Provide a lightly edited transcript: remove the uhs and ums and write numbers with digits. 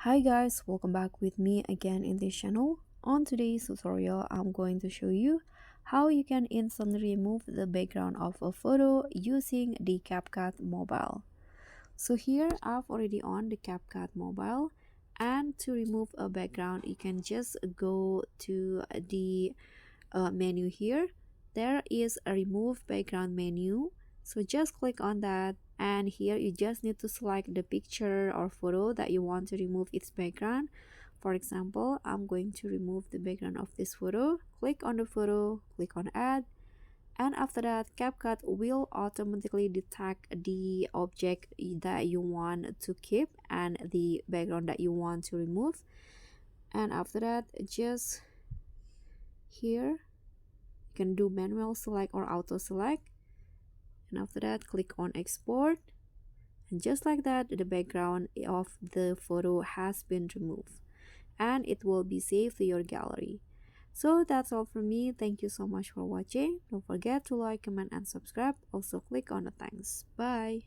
Hi guys, welcome back with me again in this channel. On today's tutorial, I'm going to show you how you can instantly remove the background of a photo using the CapCut mobile. So here I've already on the CapCut mobile, and to remove a background you can just go to the menu here. There is a remove background menu, so just click on that, and here you just need to select the picture or photo that you want to remove its background. For example, I'm going to remove the background of this photo. Click on the photo, click on add, and after that CapCut will automatically detect the object that you want to keep and the background that you want to remove. And after that, just here you can do manual select or auto select, and after that click on export, and just like that the background of the photo has been removed and it will be saved to your gallery. So that's all from me. Thank you so much for watching. Don't forget to like, comment, and subscribe. Also click on the thanks. Bye.